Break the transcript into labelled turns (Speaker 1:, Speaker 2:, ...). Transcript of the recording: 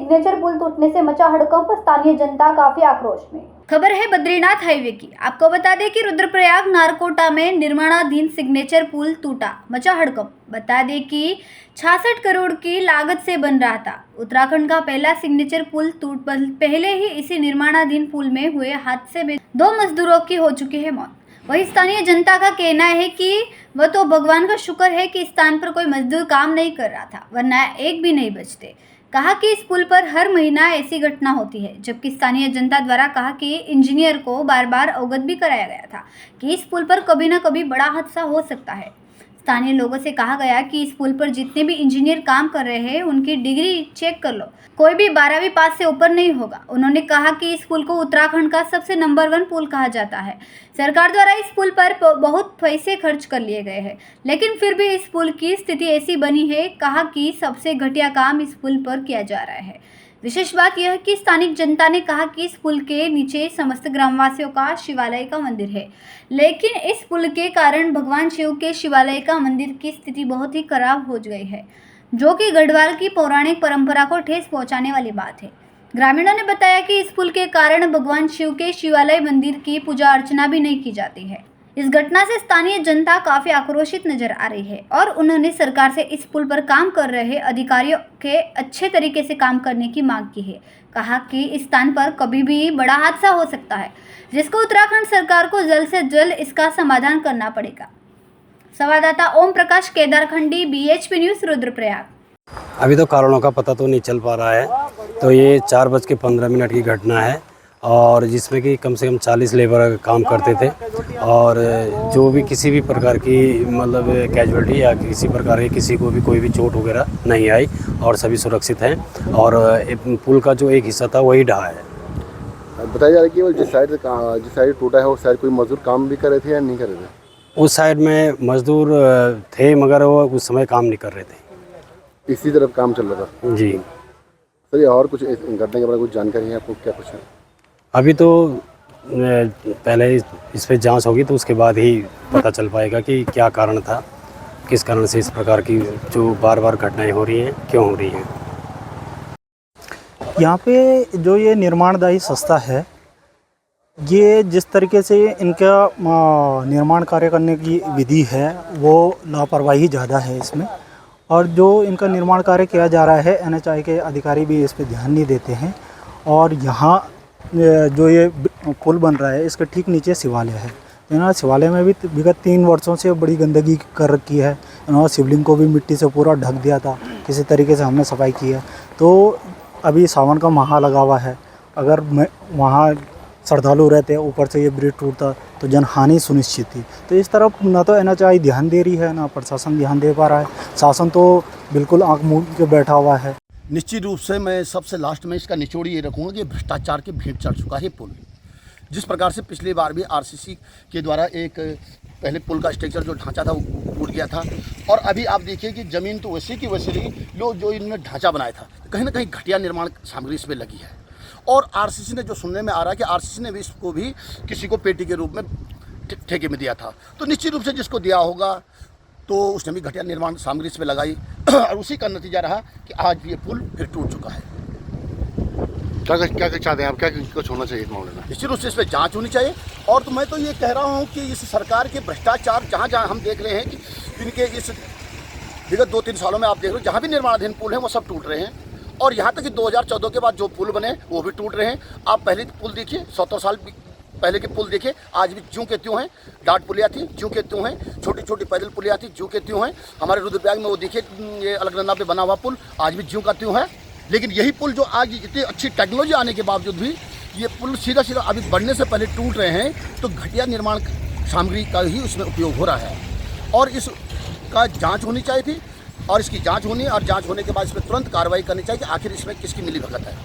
Speaker 1: Signature पुल टूटने से मचा हड़कंप, स्थानीय जनता काफी आक्रोश में। खबर है बद्रीनाथ हाईवे की। आपको बता दें कि रुद्रप्रयाग नारकोटा में निर्माणाधीन सिग्नेचर पुल टूटा, मचा हड़कंप। बता दें कि 66 करोड़ की लागत से बन रहा था। उत्तराखंड का पहला सिग्नेचर पुल पहले ही इसी निर्माणाधीन पुल में हुए हादसे में 2 मजदूरों की हो चुकी है मौत। वही स्थानीय जनता का कहना है कि वह तो भगवान का शुक्र है कि इस स्थान पर कोई मजदूर काम नहीं कर रहा था, वरना एक भी नहीं बचते। कहा कि इस पुल पर हर महीना ऐसी घटना होती है, जबकि स्थानीय जनता द्वारा कहा कि इंजीनियर को बार बार अवगत भी कराया गया था कि इस पुल पर कभी न कभी बड़ा हादसा हो सकता है। स्थानीय लोगों से कहा गया कि इस पुल पर जितने भी इंजीनियर काम कर रहे हैं उनकी डिग्री चेक कर लो, कोई भी 12वीं पास से ऊपर नहीं होगा। उन्होंने कहा कि इस पुल को उत्तराखंड का सबसे नंबर 1 पुल कहा जाता है। सरकार द्वारा इस पुल पर बहुत पैसे खर्च कर लिए गए हैं, लेकिन फिर भी इस पुल की स्थिति ऐसी बनी है। कहा कि सबसे घटिया काम इस पुल पर किया जा रहा है। विशेष बात यह है कि स्थानिक जनता ने कहा कि इस पुल के नीचे समस्त ग्रामवासियों का शिवालय का मंदिर है, लेकिन इस पुल के कारण भगवान शिव के शिवालय का मंदिर की स्थिति बहुत ही खराब हो गई है, जो कि गढ़वाल की पौराणिक परंपरा को ठेस पहुंचाने वाली बात है। ग्रामीणों ने बताया कि इस पुल के कारण भगवान शिव के शिवालय मंदिर की पूजा अर्चना भी नहीं की जाती है। इस घटना से स्थानीय जनता काफी आक्रोशित नजर आ रही है और उन्होंने सरकार से इस पुल पर काम कर रहे अधिकारियों के अच्छे तरीके से काम करने की मांग की है। कहा कि इस स्थान पर कभी भी बड़ा हादसा हो सकता है, जिसको उत्तराखंड सरकार को जल्द से जल्द इसका समाधान करना पड़ेगा। संवाददाता ओम प्रकाश केदारखंडी, BHP न्यूज, रुद्रप्रयाग।
Speaker 2: अभी तो कारणों का पता तो नहीं चल पा रहा है। तो ये 4:15 की घटना है और जिसमें कि कम से कम 40 लेबर काम करते थे और जो भी किसी भी प्रकार की मतलब कैजुअल्टी या किसी प्रकार की किसी को भी कोई भी चोट वगैरह नहीं आई और सभी सुरक्षित हैं और पुल का जो एक हिस्सा था वही ढहा है।
Speaker 3: बताया जा रहा है कि वो जिस साइड टूटा है वो साइड कोई मजदूर काम भी कर रहे थे या नहीं कर रहे थे?
Speaker 2: उस साइड में मजदूर थे मगर वो उस समय काम नहीं कर रहे थे।
Speaker 3: इसी तरफ काम चल रहा था
Speaker 2: जी
Speaker 3: सर। और कुछ घटना के बारे में कुछ जानकारी है आपको? क्या कुछ है?
Speaker 2: अभी तो पहले इस पे जांच होगी तो उसके बाद ही पता चल पाएगा कि क्या कारण था, किस कारण से इस प्रकार की जो बार बार घटनाएं हो रही हैं क्यों हो रही हैं।
Speaker 4: यहाँ पे जो ये निर्माणदायी संस्था है, ये जिस तरीके से इनका निर्माण कार्य करने की विधि है वो लापरवाही ज़्यादा है इसमें, और जो इनका निर्माण कार्य किया जा रहा है NHAI के अधिकारी भी इस पर ध्यान नहीं देते हैं। और यहाँ जो ये पुल बन रहा है इसके ठीक नीचे शिवालय है। इन्होंने शिवालय में भी विगत 3 वर्षों से बड़ी गंदगी कर रखी है। इन्होंने शिवलिंग को भी मिट्टी से पूरा ढक दिया था, किसी तरीके से हमने सफाई की है। तो अभी सावन का माह लगा हुआ है, अगर वहाँ श्रद्धालु रहते ऊपर से ये ब्रिज टूटता तो जनहानि सुनिश्चित थी। तो इस तरफ ना तो NHAI ध्यान दे रही है, ना प्रशासन ध्यान दे पा रहा है। शासन तो बिल्कुल आंख मूंद के बैठा हुआ है।
Speaker 5: निश्चित रूप से मैं सबसे लास्ट में इसका निचोड़ ये रखूँगा कि भ्रष्टाचार के भेंट चढ़ चुका है पुल। जिस प्रकार से पिछली बार भी RCC के द्वारा एक पहले पुल का स्ट्रक्चर जो ढांचा था वो टूट गया था, और अभी आप देखिए कि ज़मीन तो वैसे की वैसे रही, जो इन्होंने ढांचा बनाया था कहीं ना कहीं घटिया निर्माण सामग्री इसमें लगी है। और RCC ने, जो सुनने में आ रहा है कि RCC ने भी इसको भी किसी को पेटी के रूप में ठेके में दिया था, तो निश्चित रूप से जिसको दिया होगा तो उसने भी घटिया निर्माण सामग्री इसमें लगाई और उसी का नतीजा रहा कि आज ये पुल फिर टूट चुका है।
Speaker 3: क्या चाहते हैं आप? क्या कुछ होना चाहिए इस मामले में?
Speaker 5: निश्चित रूप से इस पर जाँच होनी चाहिए। और तो मैं तो ये कह रहा हूँ कि इस सरकार के भ्रष्टाचार जहाँ जहाँ हम देख रहे हैं कि इनके इस विगत 2-3 सालों में आप देख रहे हो जहाँ भी निर्माणाधीन पुल हैं वो सब टूट रहे हैं, और यहाँ तक कि 2014 के बाद जो पुल बने वो भी टूट रहे हैं। आप पहले पुल देखिए, 70 साल पहले के पुल देखिए, आज भी ज्यों के त्यों हैं। डाट पुलिया थी, ज्यों के त्यों हैं। छोटी छोटी पैदल पुलिया थी, ज्यों के त्यों हैं। हमारे रुद्रप्रयाग में वो देखिए, ये अलकनंदा पे बना हुआ पुल आज भी ज्यों का त्यों है। लेकिन यही पुल जो आज इतनी अच्छी टेक्नोलॉजी आने के बावजूद भी ये पुल सीधा अभी बढ़ने से पहले टूट रहे हैं, तो घटिया निर्माण सामग्री का ही उसमें उपयोग हो रहा है। और इसका जाँच होनी चाहिए थी, और इसकी जाँच होनी, और जाँच होने के बाद इस पर तुरंत कार्रवाई करनी चाहिए कि आखिर इसमें किसकी मिलीभगत है।